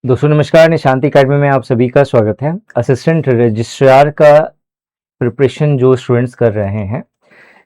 दोस्तों नमस्कार, निशांति अकेडमी में आप सभी का स्वागत है। असिस्टेंट रजिस्ट्रार का प्रिपरेशन जो स्टूडेंट्स कर रहे हैं,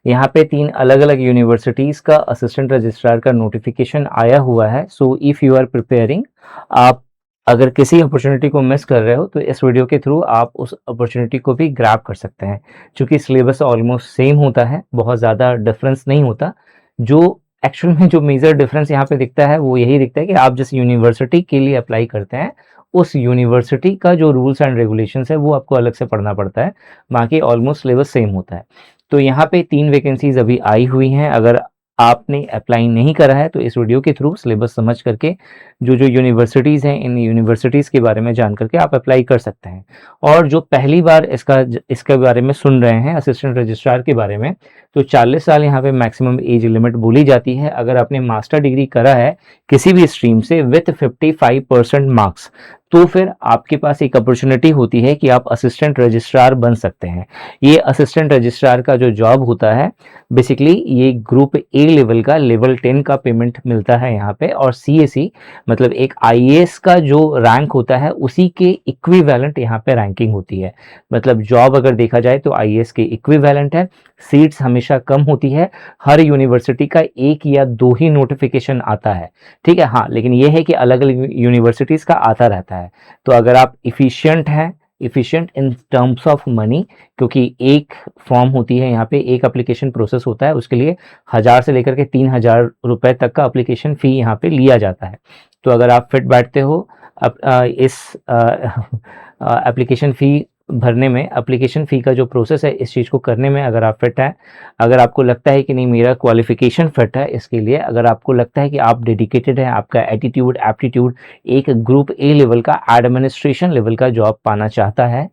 यहाँ पे 3 अलग-अलग यूनिवर्सिटीज़ का असिस्टेंट रजिस्ट्रार का नोटिफिकेशन आया हुआ है। So if you are preparing, आप अगर किसी अपॉर्चुनिटी को मिस कर रहे हो तो इस वीडियो के थ्रू आप उस अपॉर्चुनिटी को भी ग्रैब कर सकते हैं। चूँकि सिलेबस ऑलमोस्ट सेम होता है, बहुत ज़्यादा डिफरेंस नहीं होता। जो एक्चुअल में जो मेजर डिफरेंस यहाँ पे दिखता है वो यही दिखता है कि आप जिस यूनिवर्सिटी के लिए अप्लाई करते हैं, उस यूनिवर्सिटी का जो रूल्स एंड रेगुलेशंस है वो आपको अलग से पढ़ना पड़ता है। बाकी ऑलमोस्ट सिलेबस सेम होता है। तो यहाँ पे 3 वैकेंसीज़ अभी आई हुई हैं। अगर आपने अप्लाई नहीं करा है तो इस वीडियो के थ्रू सिलेबस समझ करके जो यूनिवर्सिटीज़ हैं, इन यूनिवर्सिटीज़ के बारे में जान करके आप अप्लाई कर सकते हैं। और जो पहली बार इसके बारे में सुन रहे हैं, असिस्टेंट रजिस्ट्रार के बारे में, तो 40 साल यहाँ पे मैक्सिमम एज लिमिट बोली जाती है। अगर आपने मास्टर डिग्री करा है किसी भी स्ट्रीम से विथ 55% मार्क्स, तो फिर आपके पास एक अपॉर्चुनिटी होती है कि आप असिस्टेंट रजिस्ट्रार बन सकते हैं। ये असिस्टेंट रजिस्ट्रार का जो जॉब होता है, बेसिकली ये ग्रुप ए लेवल का लेवल 10 का पेमेंट मिलता है यहाँ पे। और सीएसी मतलब एक आईएएस का जो रैंक होता है उसी के इक्विवेलेंट यहाँ पे रैंकिंग होती है। मतलब जॉब अगर देखा जाए तो आईएएस के इक्विवेलेंट है। सीट्स हमेशा कम होती है। हर यूनिवर्सिटी का 1 या 2 ही नोटिफिकेशन आता है, ठीक है। हाँ, लेकिन ये है कि अलग अलग यूनिवर्सिटीज़ का आता रहता है। तो अगर आप efficient in terms of money, क्योंकि एक फॉर्म होती है यहाँ पे, एक एप्लीकेशन प्रोसेस होता है, उसके लिए 1000 से लेकर के 3000 रुपए तक का एप्लीकेशन फ़ी यहाँ पे लिया जाता है। तो अगर आप फिट बैठते हो इस एप्लीकेशन फ़ी भरने में, एप्लीकेशन फ़ी का जो प्रोसेस है इस चीज़ को करने में, अगर आप फिट हैं, अगर आपको लगता है कि नहीं मेरा क्वालिफ़िकेशन फिट है इसके लिए, अगर आपको लगता है कि आप डेडिकेटेड हैं, आपका एटीट्यूड, एप्टीट्यूड एक ग्रुप ए लेवल का एडमिनिस्ट्रेशन लेवल का जॉब पाना चाहता है,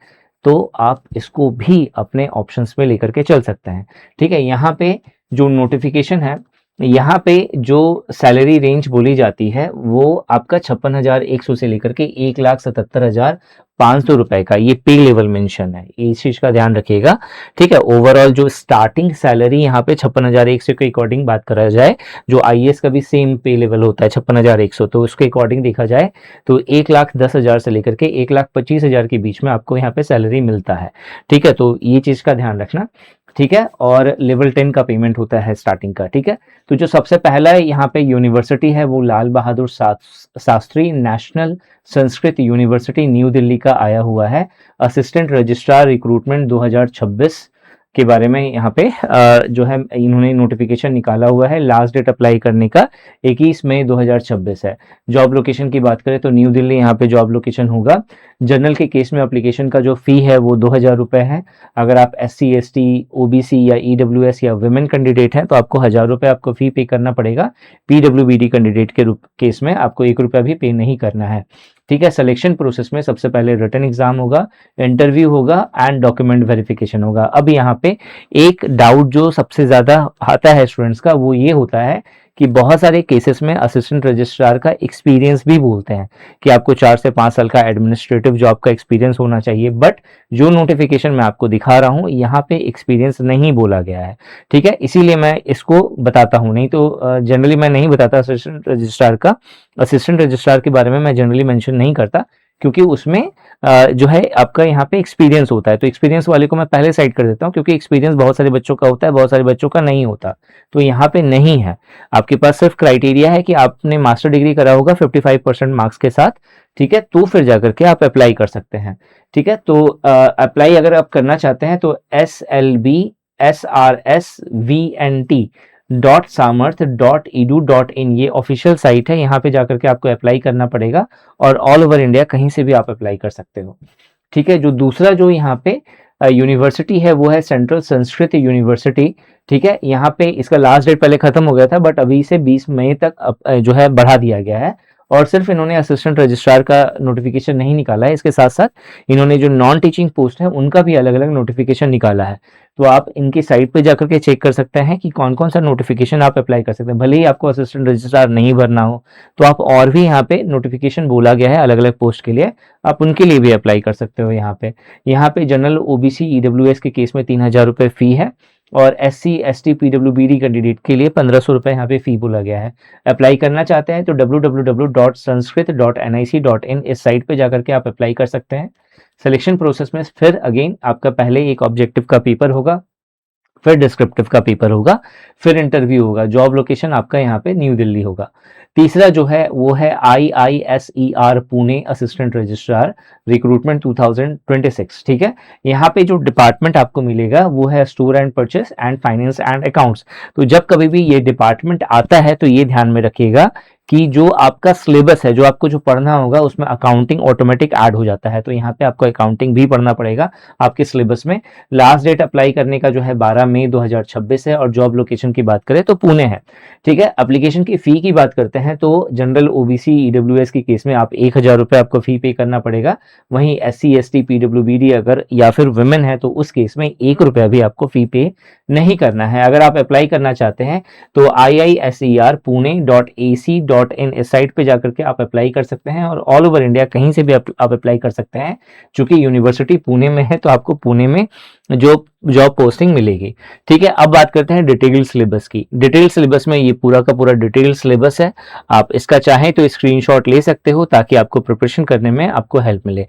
तो आप इसको भी अपने ऑप्शंस में लेकर के चल सकते हैं, ठीक है। यहाँ पे जो नोटिफिकेशन है, यहाँ पे जो सैलरी रेंज बोली जाती है वो आपका 56,100 से लेकर के 1,77,500 रुपए का ये पे लेवल मेंशन है। इस चीज का ध्यान रखिएगा, ठीक है। ओवरऑल जो स्टार्टिंग सैलरी यहाँ पे 56,100 के अकॉर्डिंग बात करा जाए, जो आईएएस का भी सेम पे लेवल होता है 56,100, तो उसके अकॉर्डिंग देखा जाए तो 1,10,000 से लेकर के 1,25,000 के बीच में आपको यहाँ पे सैलरी मिलता है, ठीक है। तो ये चीज का ध्यान रखना, ठीक है। और लेवल 10 का पेमेंट होता है स्टार्टिंग का, ठीक है। तो जो सबसे पहला यहाँ पे यूनिवर्सिटी है वो Lal Bahadur Shastri national Sanskrit university New Delhi का आया हुआ है। असिस्टेंट रजिस्ट्रार रिक्रूटमेंट 2026 के बारे में यहाँ पे जो है इन्होंने नोटिफिकेशन निकाला हुआ है। लास्ट डेट अप्लाई करने का 21 मई 2026 है। जॉब लोकेशन की बात करें तो न्यू दिल्ली यहाँ पे जॉब लोकेशन होगा। जनरल के केस में एप्लीकेशन का जो फी है वो 2000 रुपये है। अगर आप SC ST OBC या EWS या वुमेन कैंडिडेट हैं तो आपको 1000 रुपये आपको फी पे करना पड़ेगा। PWBD कैंडिडेट के केस में आपको 1 रुपया भी पे नहीं करना है, ठीक है। सिलेक्शन प्रोसेस में सबसे पहले रिटन एग्जाम होगा, इंटरव्यू होगा एंड डॉक्यूमेंट वेरिफिकेशन होगा। अब यहाँ पे एक डाउट जो सबसे ज़्यादा आता है स्टूडेंट्स का वो ये होता है कि बहुत सारे केसेस में असिस्टेंट रजिस्ट्रार का एक्सपीरियंस भी बोलते हैं कि आपको 4 से 5 साल का एडमिनिस्ट्रेटिव जॉब का एक्सपीरियंस होना चाहिए, बट जो नोटिफिकेशन मैं आपको दिखा रहा हूँ यहाँ पे एक्सपीरियंस नहीं बोला गया है, ठीक है। इसीलिए मैं इसको बताता हूँ, नहीं तो जनरली मैं नहीं बताता असिस्टेंट रजिस्ट्रार का। असिस्टेंट रजिस्ट्रार के बारे में मैं जनरली मेंशन नहीं करता क्योंकि उसमें जो है आपका यहाँ पे एक्सपीरियंस होता है। तो एक्सपीरियंस वाले को मैं पहले साइड कर देता हूँ क्योंकि एक्सपीरियंस बहुत सारे बच्चों का होता है, बहुत सारे बच्चों का नहीं होता। तो यहाँ पे नहीं है, आपके पास सिर्फ क्राइटेरिया है कि आपने मास्टर डिग्री करा होगा 55% मार्क्स के साथ, ठीक है। तो फिर जाकर के आप अप्लाई कर सकते हैं, ठीक है। तो अप्लाई अगर आप करना चाहते हैं तो slbsrsvnt.samarth.edu.in ये ऑफिशियल साइट है। यहाँ पे जाकर के आपको अप्लाई करना पड़ेगा और ऑल ओवर इंडिया कहीं से भी आप अप्लाई कर सकते हो, ठीक है। जो दूसरा जो यहाँ पे यूनिवर्सिटी है वो है सेंट्रल संस्कृत यूनिवर्सिटी, ठीक है। यहाँ पे इसका लास्ट डेट पहले खत्म हो गया था बट अभी से 20 मई तक जो है बढ़ा दिया गया है। और सिर्फ इन्होंने असिस्टेंट रजिस्ट्रार का नोटिफिकेशन नहीं निकाला है, इसके साथ साथ इन्होंने जो नॉन टीचिंग पोस्ट है उनका भी अलग अलग नोटिफिकेशन निकाला है। तो आप इनकी साइट पे जाकर के चेक कर सकते हैं कि कौन कौन सा नोटिफिकेशन आप अप्लाई कर सकते हैं। भले ही आपको असिस्टेंट रजिस्ट्रार नहीं भरना हो तो आप और भी यहाँ पे नोटिफिकेशन बोला गया है अलग अलग पोस्ट के लिए, आप उनके लिए भी अप्लाई कर सकते हो। यहाँ पे जनरल OBC EWS के केस में 3000 रुपये फी है। और SC ST PWBD कैंडिडेट के लिए 1500 रुपये यहाँ पे फी बोला गया है। अप्लाई करना चाहते हैं तो www.sanskrit.nic.in इस साइट पे जाकर के आप अप्लाई कर सकते हैं। सिलेक्शन प्रोसेस में फिर अगेन आपका पहले एक ऑब्जेक्टिव का पेपर होगा, फिर डिस्क्रिप्टिव का पेपर होगा, फिर इंटरव्यू होगा। जॉब लोकेशन आपका यहाँ पे न्यू दिल्ली होगा। तीसरा जो है वो है IISER Pune assistant registrar recruitment 2026, ठीक है। यहाँ पे जो डिपार्टमेंट आपको मिलेगा वो है store and purchase and finance and accounts. तो जब कभी भी ये डिपार्टमेंट आता है तो ये ध्यान में रखिएगा कि जो आपका सिलेबस है, जो आपको जो पढ़ना होगा उसमें अकाउंटिंग ऑटोमेटिक ऐड हो जाता है, तो यहाँ पे आपको अकाउंटिंग भी पढ़ना पड़ेगा आपके सिलेबस में। लास्ट डेट अप्लाई करने का जो है 12 मई 2026 है और जॉब लोकेशन की बात करें तो पुणे है, ठीक है। एप्लीकेशन की फी की बात करते हैं तो जनरल OBC EWS की केस में आप 1000 रुपये आपको फी पे करना पड़ेगा। वहीं SC ST PWBD अगर या फिर वुमेन है तो उस केस में 1 रुपया भी आपको फी पे नहीं करना है। अगर आप अप्लाई करना चाहते हैं तो iiser.pune.ac.in इस साइट पे जाकर के आप अप्लाई कर सकते हैं और ऑल ओवर इंडिया कहीं से भी आप अप्लाई कर सकते हैं। चूंकि यूनिवर्सिटी पुणे में है तो आपको पुणे में जो जॉब पोस्टिंग मिलेगी, ठीक है। अब बात करते हैं डिटेल सिलेबस की। डिटेल सिलेबस में ये पूरा का पूरा डिटेल सिलेबस है। आप इसका चाहें तो स्क्रीनशॉट ले सकते हो ताकि आपको प्रिपरेशन करने में आपको हेल्प मिले।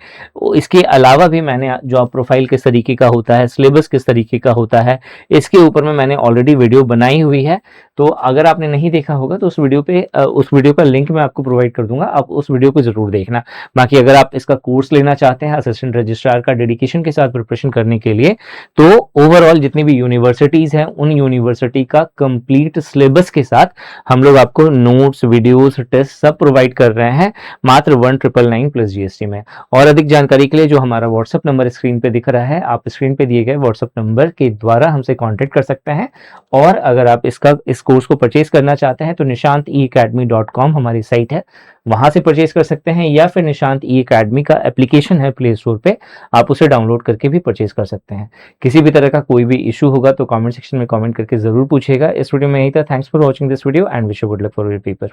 इसके अलावा भी मैंने जॉब प्रोफाइल किस तरीके का होता है, सिलेबस किस तरीके का होता है, इसके ऊपर में मैंने ऑलरेडी वीडियो बनाई हुई है। तो अगर आपने नहीं देखा होगा तो उस वीडियो का लिंक मैं आपको प्रोवाइड कर दूंगा, आप उस वीडियो को जरूर देखना। बाकी अगर आप इसका कोर्स लेना चाहते हैं असिस्टेंट रजिस्ट्रार का डेडिकेशन के साथ प्रिपरेशन करने के लिए, तो ओवरऑल जितनी भी यूनिवर्सिटीज हैं उन यूनिवर्सिटी का कंप्लीट सिलेबस के साथ हम लोग आपको नोट्स, वीडियोस, टेस्ट सब प्रोवाइड कर रहे हैं मात्र 1999 प्लस GST में। और अधिक जानकारी के लिए जो हमारा व्हाट्सएप नंबर स्क्रीन पे दिख रहा है, आप स्क्रीन पे दिए गए व्हाट्सएप नंबर के द्वारा हमसे कॉन्टेक्ट कर सकते हैं। और अगर आप इस कोर्स को परचेज करना चाहते हैं तो nishanteacademy.com हमारी साइट है, वहां से परचेज कर सकते हैं, या फिर निशांत E-Academy का एप्लीकेशन है प्ले स्टोर पे, आप उसे डाउनलोड करके भी परचेज कर सकते हैं। किसी भी तरह का कोई भी इशू होगा तो कमेंट सेक्शन में कमेंट करके जरूर पूछेगा। इस वीडियो में यही था। Thanks for watching this video and wish you good luck for your paper.